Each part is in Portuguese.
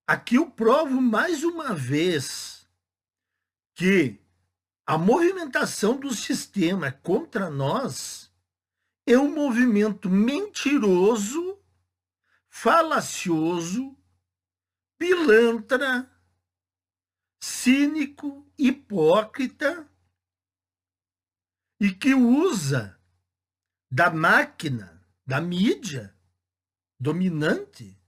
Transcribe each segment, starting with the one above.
Aqui eu provo mais uma vez que a movimentação do sistema contra nós é um movimento mentiroso, falacioso, pilantra, cínico, hipócrita e que usa da máquina, da mídia dominante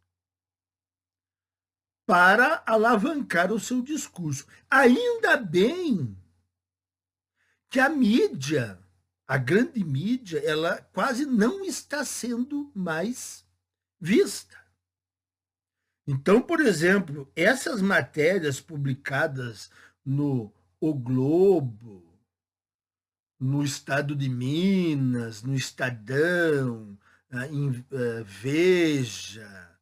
para alavancar o seu discurso. Ainda bem que a mídia, a grande mídia, ela quase não está sendo mais vista. Então, por exemplo, essas matérias publicadas no O Globo, no Estado de Minas, no Estadão, em Veja,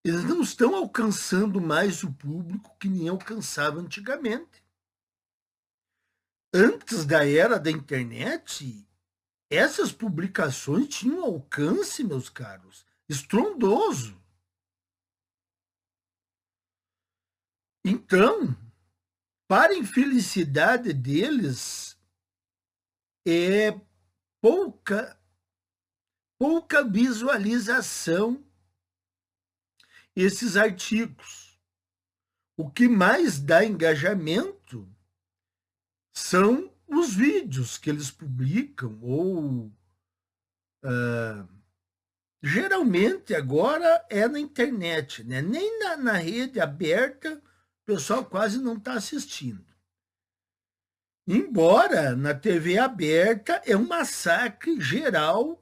eles não estão alcançando mais o público que nem alcançava antigamente. Antes da era da internet, essas publicações tinham um alcance, meus caros, estrondoso. Então, para a infelicidade deles, é pouca visualização esses artigos. O que mais dá engajamento são os vídeos que eles publicam, ou geralmente agora é na internet, né? Nem na rede aberta o pessoal quase não está assistindo. Embora na TV aberta é um massacre geral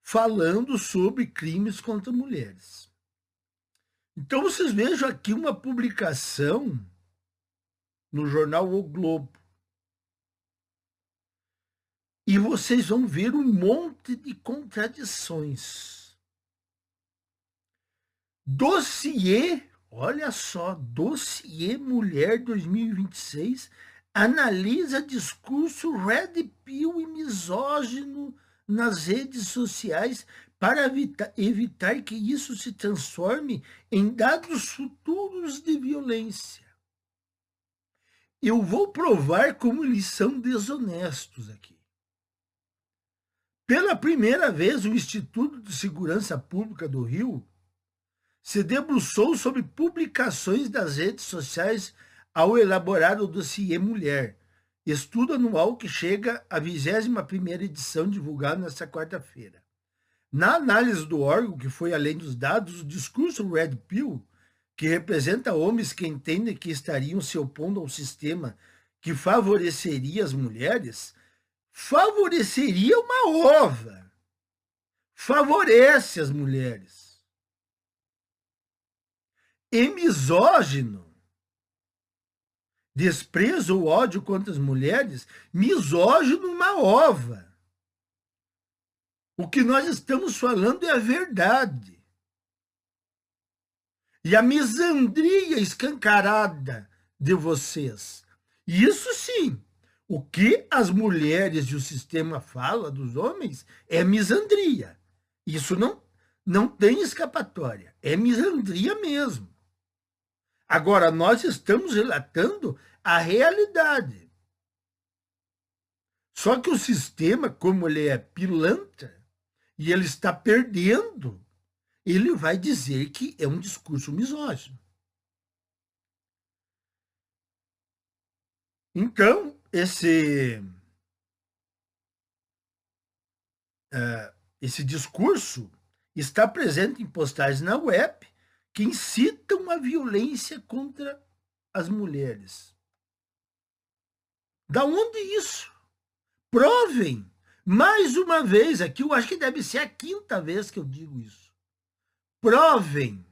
falando sobre crimes contra mulheres. Então vocês vejam aqui uma publicação no jornal O Globo. E vocês vão ver um monte de contradições. Dossiê, olha só, Dossiê Mulher 2026 analisa discurso red pill e misógino nas redes sociais para evitar que isso se transforme em dados futuros de violência. Eu vou provar como eles são desonestos aqui. Pela primeira vez, o Instituto de Segurança Pública do Rio se debruçou sobre publicações das redes sociais ao elaborar o dossiê Mulher, estudo anual que chega à 21ª edição, divulgado nesta quarta-feira. Na análise do órgão, que foi além dos dados, o discurso Red Pill, que representa homens que entendem que estariam se opondo ao sistema que favoreceria as mulheres, favoreceria uma ova, favorece as mulheres. E misógino, desprezo ou ódio contra as mulheres, misógino uma ova. O que nós estamos falando é a verdade. E a misandria escancarada de vocês. Isso sim, o que as mulheres e o sistema fala dos homens é misandria. Isso não tem escapatória. É misandria mesmo. Agora, nós estamos relatando a realidade. Só que o sistema, como ele é pilantra, e ele está perdendo, ele vai dizer que é um discurso misógino. Então, esse discurso está presente em postagens na web que incitam a violência contra as mulheres. Da onde isso? Provem. Mais uma vez, aqui eu acho que deve ser a quinta vez que eu digo isso. Provem.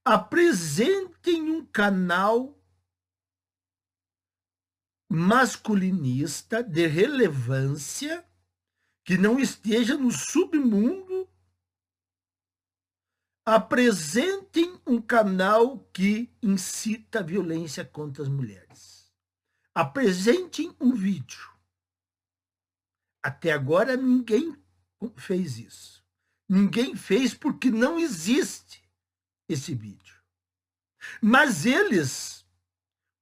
Apresentem um canal masculinista de relevância que não esteja no submundo. Apresentem um canal que incita a violência contra as mulheres. Apresentem um vídeo. Até agora ninguém fez isso. Ninguém fez porque não existe esse vídeo. Mas eles,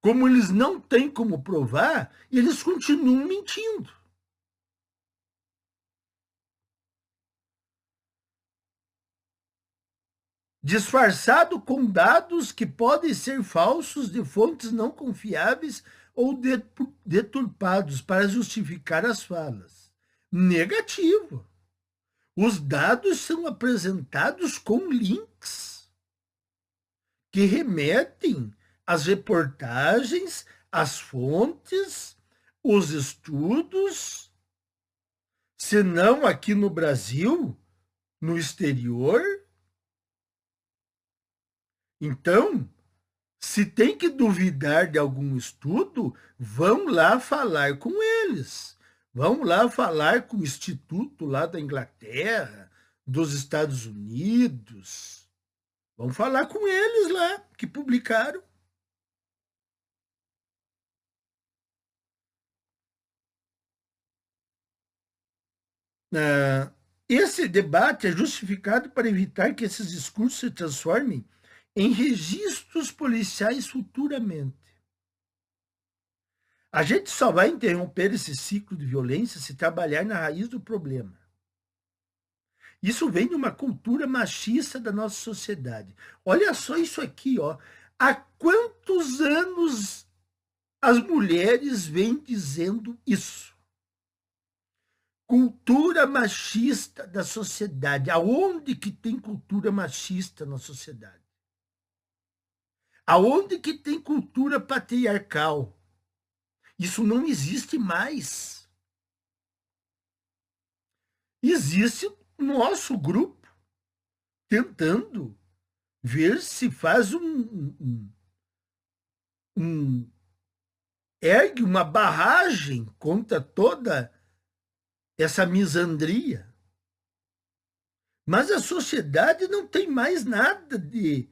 como eles não têm como provar, eles continuam mentindo. Disfarçado com dados que podem ser falsos de fontes não confiáveis ou deturpados para justificar as falas. Negativo. Os dados são apresentados com links que remetem às reportagens, às fontes, os estudos, se não aqui no Brasil, no exterior. Então, se tem que duvidar de algum estudo, vão lá falar com eles. Vão lá falar com o instituto lá da Inglaterra, dos Estados Unidos. Vão falar com eles lá, que publicaram. Esse debate é justificado para evitar que esses discursos se transformem em registros policiais futuramente. A gente só vai interromper esse ciclo de violência se trabalhar na raiz do problema. Isso vem de uma cultura machista da nossa sociedade. Olha só isso aqui, ó. Há quantos anos as mulheres vêm dizendo isso? Cultura machista da sociedade. Aonde que tem cultura machista na sociedade? Aonde que tem cultura patriarcal? Isso não existe mais. Existe nosso grupo tentando ver se faz ergue uma barragem contra toda essa misandria. Mas a sociedade não tem mais nada de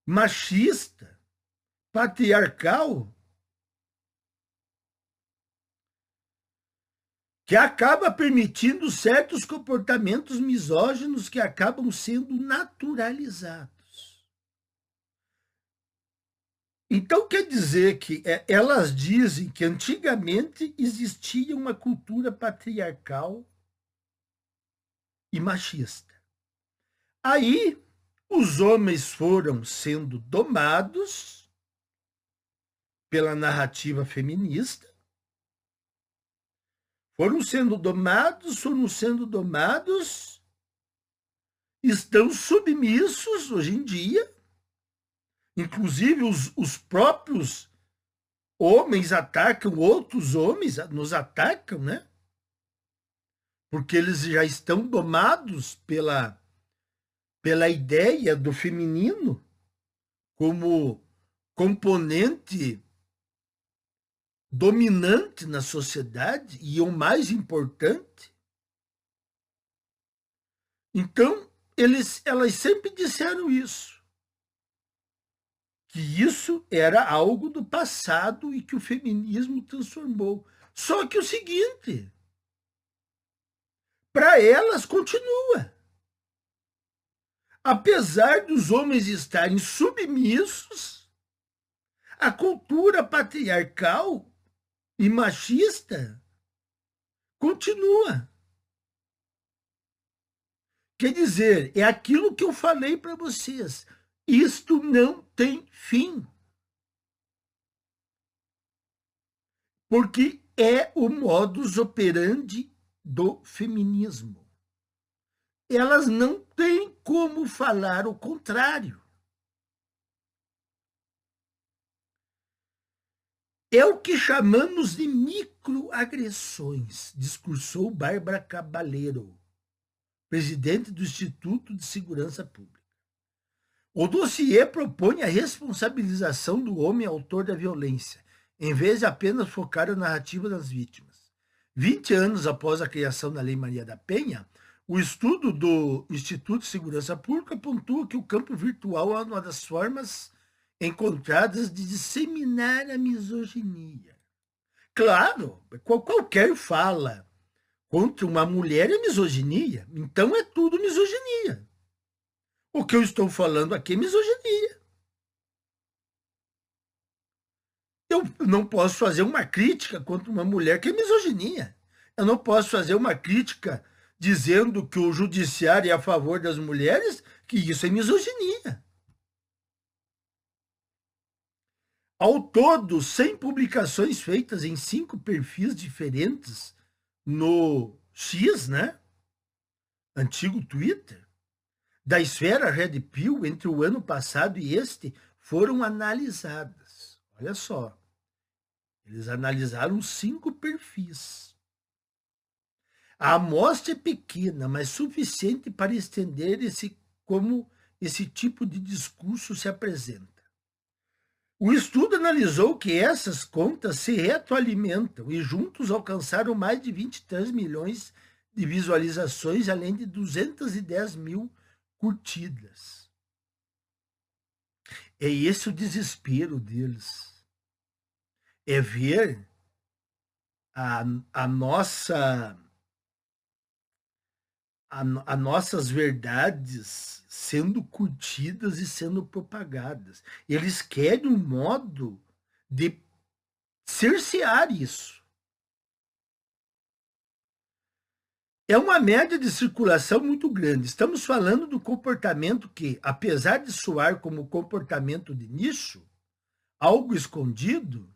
machista, patriarcal, que acaba permitindo certos comportamentos misóginos que acabam sendo naturalizados. Então quer dizer que elas dizem que antigamente existia uma cultura patriarcal e machista. Aí os homens foram sendo domados pela narrativa feminista, foram sendo domados, estão submissos hoje em dia. Inclusive, os próprios homens atacam outros homens, nos atacam, né? Porque eles já estão domados pela ideia do feminino como componente dominante na sociedade e o mais importante. Então, elas sempre disseram isso, que isso era algo do passado e que o feminismo transformou. Só que o seguinte, para elas continua. Apesar dos homens estarem submissos, a cultura patriarcal e machista continua. Quer dizer, é aquilo que eu falei para vocês. Isto não tem fim. Porque é o modus operandi do feminismo. Elas não têm como falar o contrário. É o que chamamos de microagressões, discursou Bárbara Caballero, presidente do Instituto de Segurança Pública. O dossiê propõe a responsabilização do homem autor da violência, em vez de apenas focar a narrativa das vítimas. 20 anos após a criação da Lei Maria da Penha, o estudo do Instituto de Segurança Pública pontua que o campo virtual é uma das formas encontradas de disseminar a misoginia. Claro, qualquer fala contra uma mulher é misoginia, então é tudo misoginia. O que eu estou falando aqui é misoginia. Eu não posso fazer uma crítica contra uma mulher que é misoginia. Eu não posso fazer uma crítica dizendo que o judiciário é a favor das mulheres, que isso é misoginia. Ao todo, 100 publicações feitas em 5 perfis diferentes no X, né? Antigo Twitter, da esfera Red Pill entre o ano passado e este foram analisadas. Olha só, eles analisaram 5 perfis. A amostra é pequena, mas suficiente para estender como esse tipo de discurso se apresenta. O estudo analisou que essas contas se retroalimentam e juntos alcançaram mais de 23 milhões de visualizações, além de 210 mil curtidas. É esse o desespero deles. É ver a nossa as nossas verdades sendo curtidas e sendo propagadas. Eles querem um modo de cercear isso. É uma média de circulação muito grande. Estamos falando do comportamento que, apesar de soar como comportamento de nicho, algo escondido,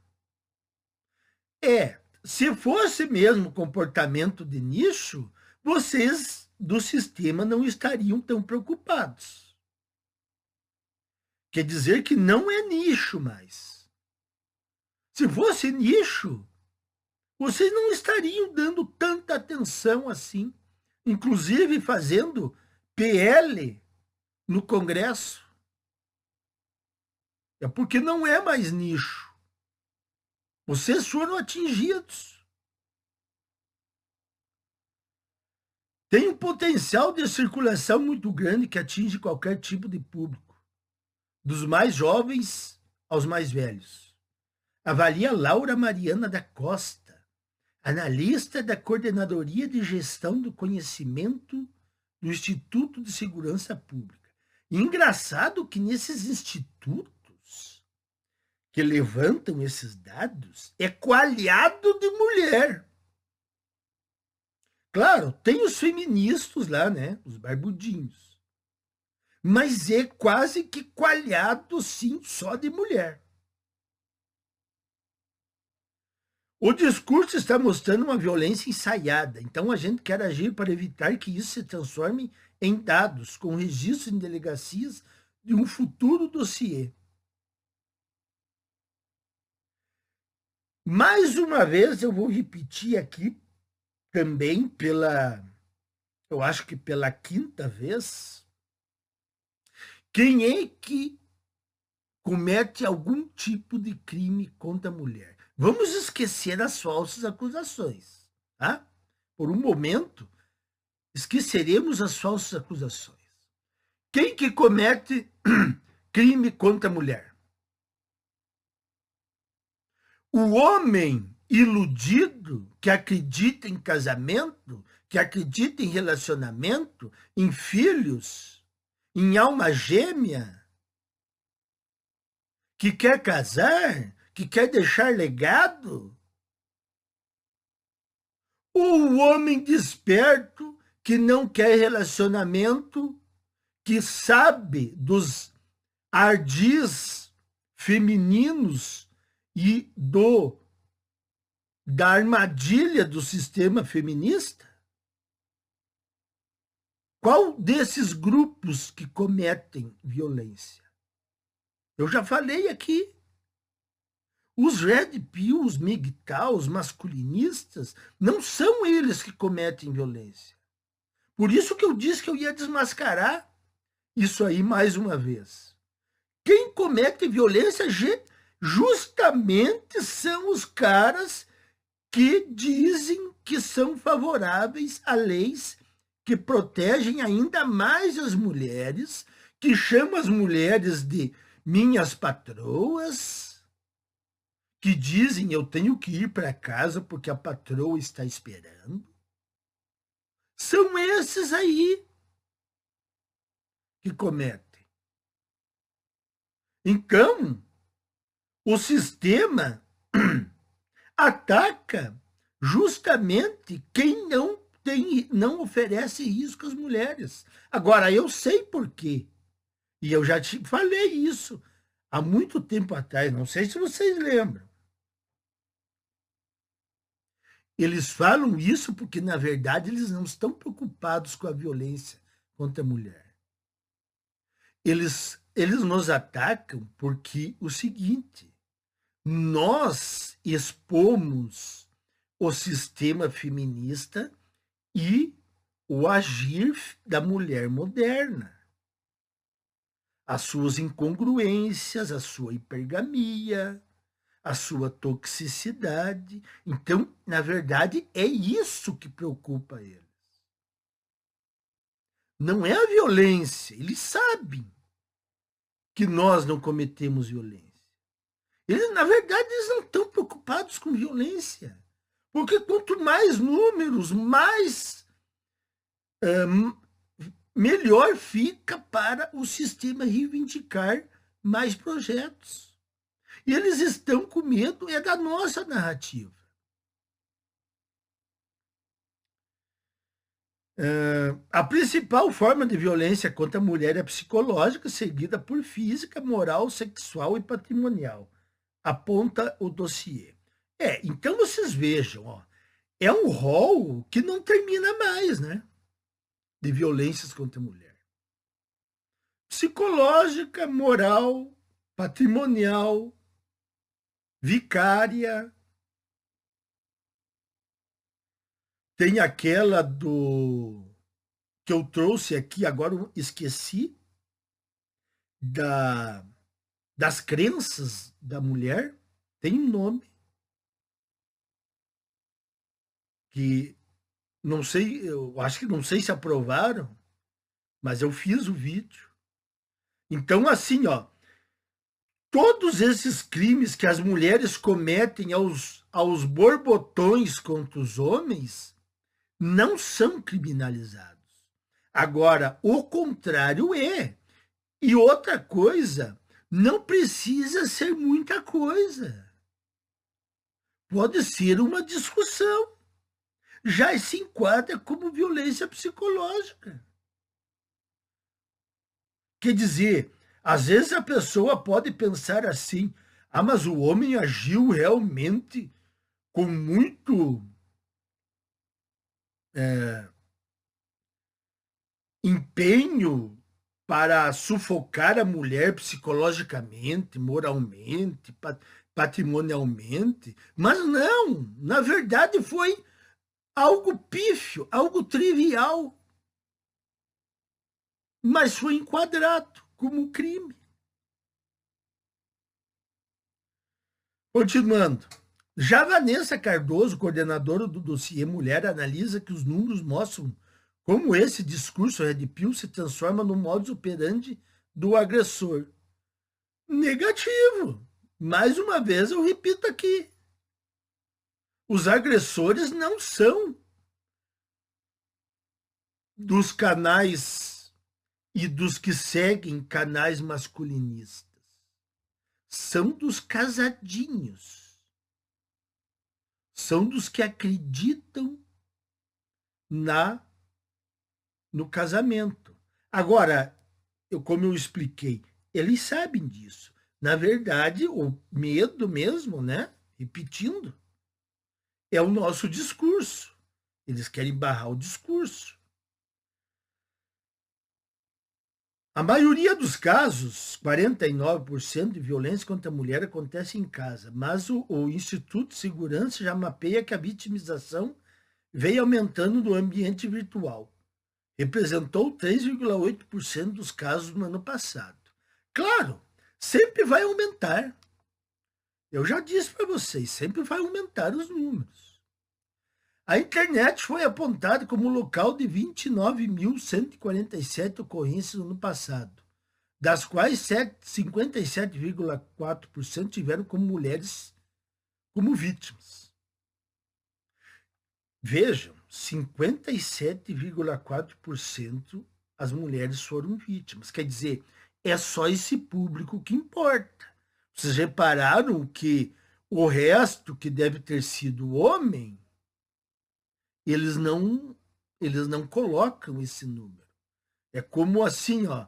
se fosse mesmo comportamento de nicho, vocês do sistema não estariam tão preocupados. Quer dizer que não é nicho mais. Se fosse nicho, vocês não estariam dando tanta atenção assim, inclusive fazendo PL no Congresso. É porque não é mais nicho. Vocês foram atingidos. Tem um potencial de circulação muito grande que atinge qualquer tipo de público, dos mais jovens aos mais velhos. Avalia Laura Mariana da Costa, analista da Coordenadoria de Gestão do Conhecimento do Instituto de Segurança Pública. E engraçado que nesses institutos que levantam esses dados é coalhado de mulher. Claro, tem os feministas lá, né? Os barbudinhos. Mas é quase que coalhado, sim, só de mulher. O discurso está mostrando uma violência ensaiada, então a gente quer agir para evitar que isso se transforme em dados, com registro em delegacias de um futuro dossiê. Mais uma vez eu vou repetir aqui, também eu acho que pela 5ª vez, quem é que comete algum tipo de crime contra a mulher? Vamos esquecer as falsas acusações, tá? Por um momento, esqueceremos as falsas acusações. Quem que comete crime contra a mulher? O homem iludido que acredita em casamento, que acredita em relacionamento, em filhos, em alma gêmea, que quer casar, que quer deixar legado. O homem desperto que não quer relacionamento, que sabe dos ardis femininos e da armadilha do sistema feminista? Qual desses grupos que cometem violência? Eu já falei aqui. Os Red Pill, os MGTOW, os masculinistas, não são eles que cometem violência. Por isso que eu disse que eu ia desmascarar isso aí mais uma vez. Quem comete violência justamente são os caras que dizem que são favoráveis a leis que protegem ainda mais as mulheres, que chamam as mulheres de minhas patroas, que dizem eu tenho que ir para casa porque a patroa está esperando. São esses aí que cometem. Então, o sistema ataca justamente quem não oferece risco às mulheres. Agora, eu sei por quê. E eu já te falei isso há muito tempo atrás, não sei se vocês lembram. Eles falam isso porque, na verdade, eles não estão preocupados com a violência contra a mulher. Eles nos atacam porque o seguinte: nós expomos o sistema feminista e o agir da mulher moderna, as suas incongruências, a sua hipergamia, a sua toxicidade. Então, na verdade, é isso que preocupa eles. Não é a violência. Eles sabem que nós não cometemos violência. Eles, na verdade, eles não estão preocupados com violência. Porque quanto mais números, mais melhor fica para o sistema reivindicar mais projetos. E eles estão com medo da nossa narrativa. A principal forma de violência contra a mulher é psicológica, seguida por física, moral, sexual e patrimonial, aponta o dossiê. Então vocês vejam, ó, é um rol que não termina mais, né? De violências contra a mulher. Psicológica, moral, patrimonial, vicária. Tem aquela que eu trouxe aqui, agora eu esqueci, das crenças da mulher. Tem um nome que não sei, eu acho que não sei se aprovaram, mas eu fiz o vídeo. Então, assim, ó, todos esses crimes que as mulheres cometem aos borbotões contra os homens não são criminalizados. Agora, o contrário é. E outra coisa, não precisa ser muita coisa. Pode ser uma discussão. Já se enquadra como violência psicológica. Quer dizer, às vezes a pessoa pode pensar assim: ah, mas o homem agiu realmente com muito empenho para sufocar a mulher psicologicamente, moralmente, patrimonialmente. Mas não, na verdade foi algo pífio, algo trivial, mas foi enquadrado como crime. Continuando. Já Vanessa Cardoso, coordenadora do dossiê Mulher, analisa que os números mostram como esse discurso Red Pill se transforma no modus operandi do agressor. Negativo. Mais uma vez eu repito aqui. Os agressores não são dos canais e dos que seguem canais masculinistas. São dos casadinhos. São dos que acreditam no casamento. Agora, como eu expliquei, eles sabem disso. Na verdade, o medo mesmo, né? Repetindo, é o nosso discurso. Eles querem barrar o discurso. A maioria dos casos, 49% de violência contra a mulher acontece em casa, mas o Instituto de Segurança já mapeia que a vitimização veio aumentando no ambiente virtual. Representou 3,8% dos casos no ano passado. Claro, sempre vai aumentar. Eu já disse para vocês, sempre vai aumentar os números. A internet foi apontada como local de 29.147 ocorrências no ano passado, das quais 57,4% tiveram como mulheres como vítimas. Vejam, 57,4% as mulheres foram vítimas. Quer dizer, é só esse público que importa. Vocês repararam que o resto, que deve ter sido homem, eles não colocam esse número. É como assim, ó,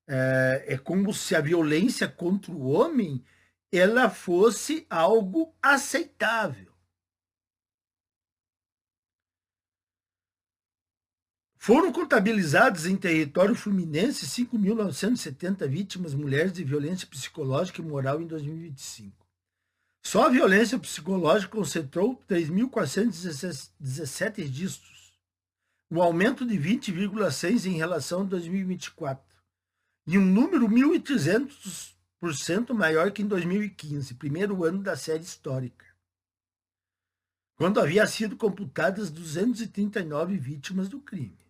é como se a violência contra o homem ela fosse algo aceitável. Foram contabilizadas em território fluminense 5.970 vítimas mulheres de violência psicológica e moral em 2025. Só a violência psicológica concentrou 3.417 registros, um aumento de 20,6% em relação a 2024, e um número 1.300% maior que em 2015, primeiro ano da série histórica, quando havia sido computadas 239 vítimas do crime.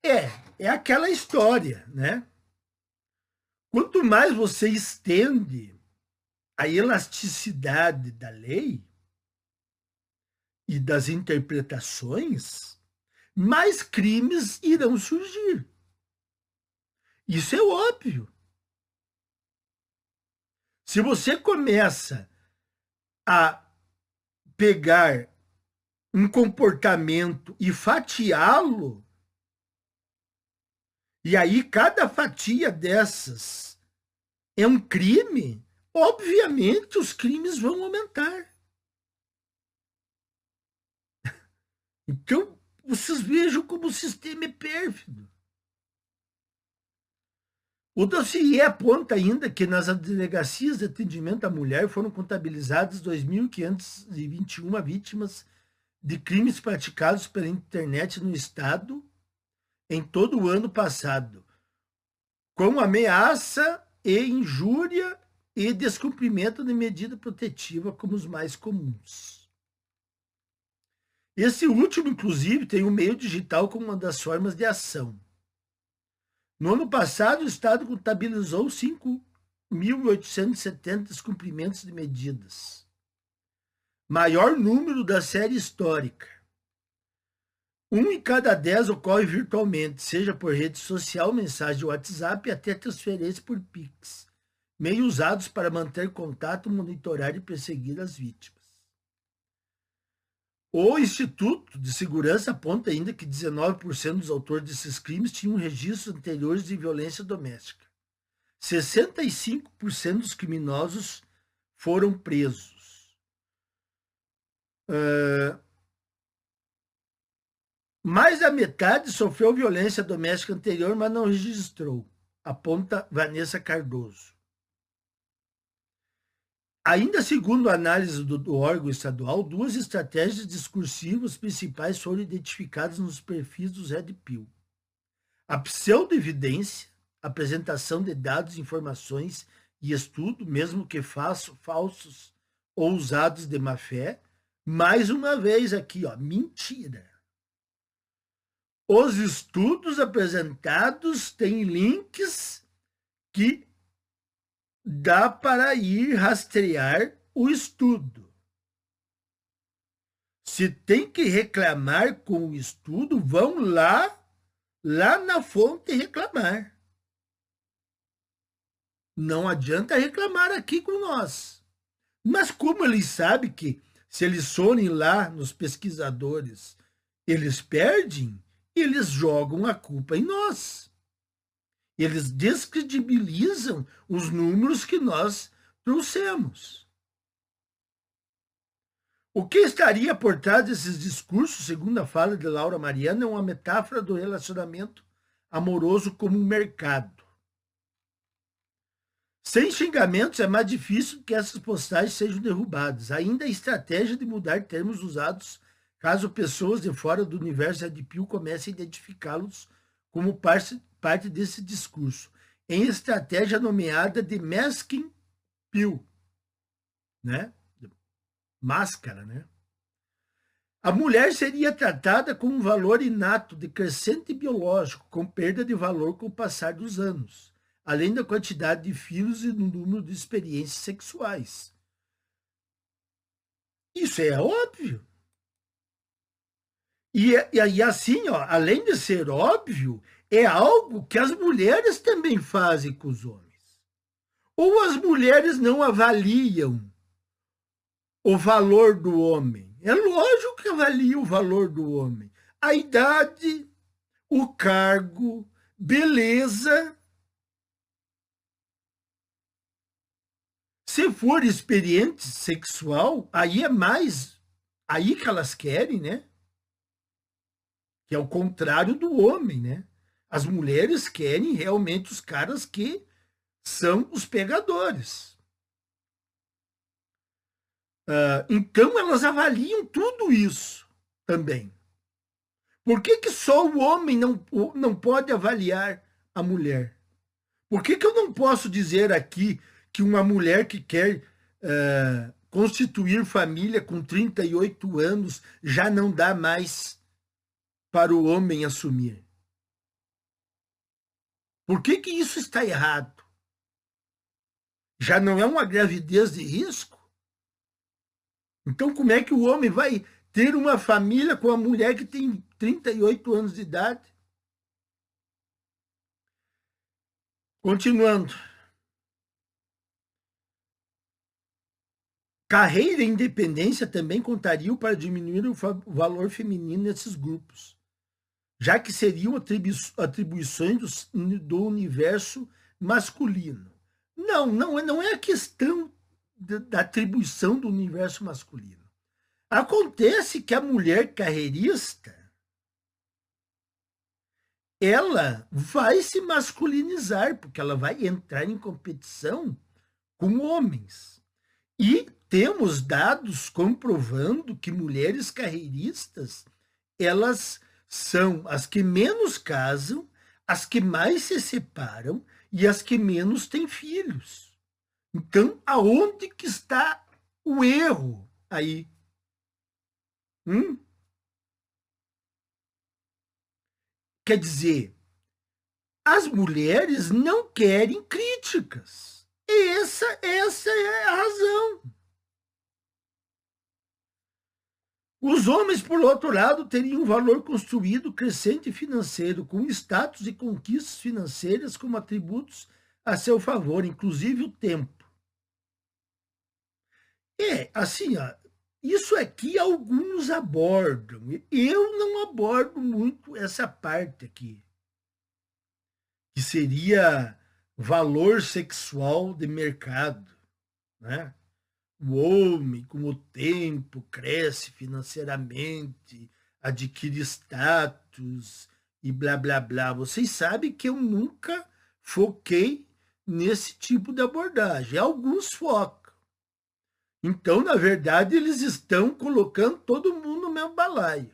É aquela história, né? Quanto mais você estende a elasticidade da lei e das interpretações, mais crimes irão surgir. Isso é óbvio. Se você começa a pegar um comportamento e fatiá-lo, e aí cada fatia dessas é um crime, obviamente os crimes vão aumentar. Então, vocês vejam como o sistema é pérfido. O dossiê aponta ainda que nas delegacias de atendimento à mulher foram contabilizadas 2.521 vítimas de crimes praticados pela internet no estado em todo o ano passado, com ameaça e injúria e descumprimento de medida protetiva como os mais comuns. Esse último, inclusive, tem o meio digital como uma das formas de ação. No ano passado, o Estado contabilizou 5.870 descumprimentos de medidas, maior número da série histórica. 1 em cada 10 ocorre virtualmente, seja por rede social, mensagem de WhatsApp e até transferência por Pix, meio usados para manter contato, monitorar e perseguir as vítimas. O Instituto de Segurança aponta ainda que 19% dos autores desses crimes tinham registros anteriores de violência doméstica. 65% dos criminosos foram presos. Mais da metade sofreu violência doméstica anterior, mas não registrou, aponta Vanessa Cardoso. Ainda segundo a análise do órgão estadual, 2 estratégias discursivas principais foram identificadas nos perfis dos Red Pill. A pseudo-evidência, apresentação de dados, informações e estudo, mesmo que falsos ou usados de má fé. Mais uma vez aqui, ó, mentira. Os estudos apresentados têm links que dá para ir rastrear o estudo. Se tem que reclamar com o estudo, vão lá na fonte reclamar. Não adianta reclamar aqui com nós. Mas como eles sabem que se eles forem lá nos pesquisadores, eles perdem, eles jogam a culpa em nós. Eles descredibilizam os números que nós trouxemos. O que estaria por trás desses discursos, segundo a fala de Laura Mariano, é uma metáfora do relacionamento amoroso como um mercado. Sem xingamentos é mais difícil que essas postagens sejam derrubadas. Ainda a estratégia de mudar termos usados caso pessoas de fora do universo Red Pill comecem a identificá-los como parte desse discurso, em estratégia nomeada de masking pill, né? Máscara, né? A mulher seria tratada como um valor inato, decrescente biológico, com perda de valor com o passar dos anos, além da quantidade de filhos e do número de experiências sexuais. Isso é óbvio. E assim, ó, além de ser óbvio, é algo que as mulheres também fazem com os homens. Ou as mulheres não avaliam o valor do homem. É lógico que avalia o valor do homem. A idade, o cargo, beleza. Se for experiente sexual, aí é mais, aí que elas querem, né? Que é o contrário do homem, né? As mulheres querem realmente os caras que são os pegadores. Então elas avaliam tudo isso também. Por que só o homem não pode avaliar a mulher? Por que eu não posso dizer aqui que uma mulher que quer constituir família com 38 anos já não dá mais para o homem assumir? Por que isso está errado? Já não é uma gravidez de risco? Então, como é que o homem vai ter uma família com a mulher que tem 38 anos de idade? Continuando. Carreira e independência também contariam para diminuir o valor feminino nesses grupos, já que seriam atribuições do universo masculino. Não é a questão da atribuição do universo masculino. Acontece que a mulher carreirista, ela vai se masculinizar, porque ela vai entrar em competição com homens. E temos dados comprovando que mulheres carreiristas, elas são as que menos casam, as que mais se separam e as que menos têm filhos. Então, aonde que está o erro aí? Quer dizer, as mulheres não querem críticas. Essa é a razão. Os homens, por outro lado, teriam um valor construído crescente financeiro, com status e conquistas financeiras como atributos a seu favor, inclusive o tempo. Assim, isso aqui alguns abordam. Eu não abordo muito essa parte aqui, que seria valor sexual de mercado, né? O homem, com o tempo, cresce financeiramente, adquire status e blá, blá, blá. Vocês sabem que eu nunca foquei nesse tipo de abordagem. Alguns focam. Então, na verdade, eles estão colocando todo mundo no mesmo balaio.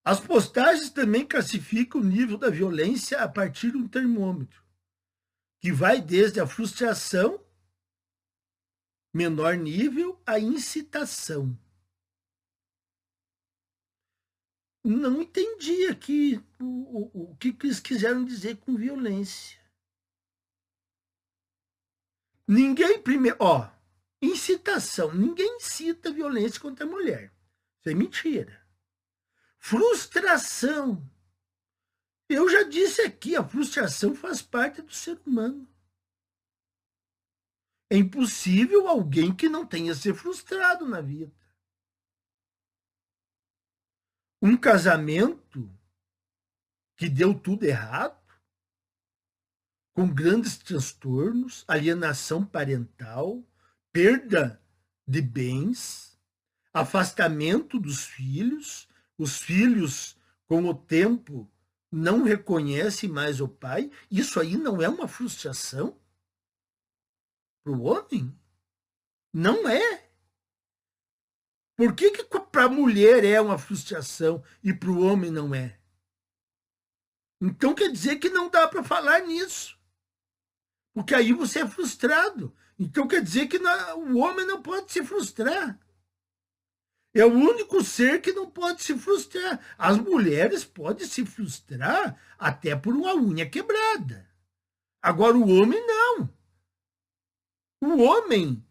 As postagens também classificam o nível da violência a partir de um termômetro, que vai desde a frustração, menor nível, à incitação. Não entendi aqui o que eles quiseram dizer com violência. Ninguém primeiro, incitação, ninguém incita violência contra a mulher. Isso é mentira. Frustração. Eu já disse aqui, a frustração faz parte do ser humano. É impossível alguém que não tenha se frustrado na vida. Um casamento que deu tudo errado, com grandes transtornos, alienação parental, perda de bens, afastamento dos filhos, os filhos, com o tempo, não reconhecem mais o pai. Isso aí não é uma frustração para o homem? Não é. Por que para a mulher é uma frustração e para o homem não é? Então quer dizer que não dá para falar nisso. Porque aí você é frustrado. Então quer dizer que o homem não pode se frustrar. É o único ser que não pode se frustrar. As mulheres podem se frustrar até por uma unha quebrada. Agora o homem não. O homem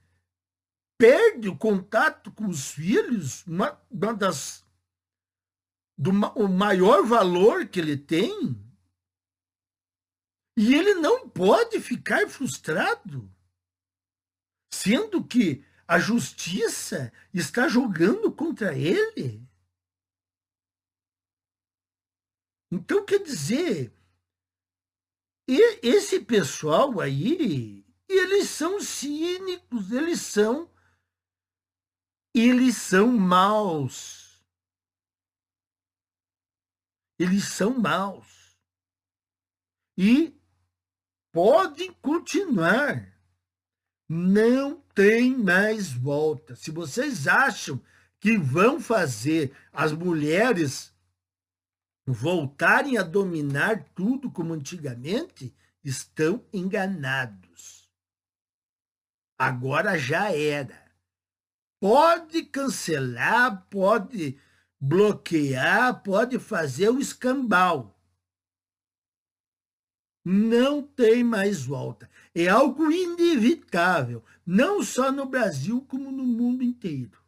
perde o contato com os filhos, uma o maior valor que ele tem, e ele não pode ficar frustrado, sendo que a justiça está jogando contra ele. Então, quer dizer, esse pessoal aí, eles são cínicos, eles são maus. Eles são maus. E podem continuar. Não tem mais volta. Se vocês acham que vão fazer as mulheres voltarem a dominar tudo como antigamente, estão enganados. Agora já era. Pode cancelar, pode bloquear, pode fazer o escambau. Não tem mais volta. É algo inevitável, não só no Brasil, como no mundo inteiro.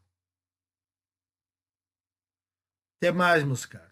Até mais, meus caros.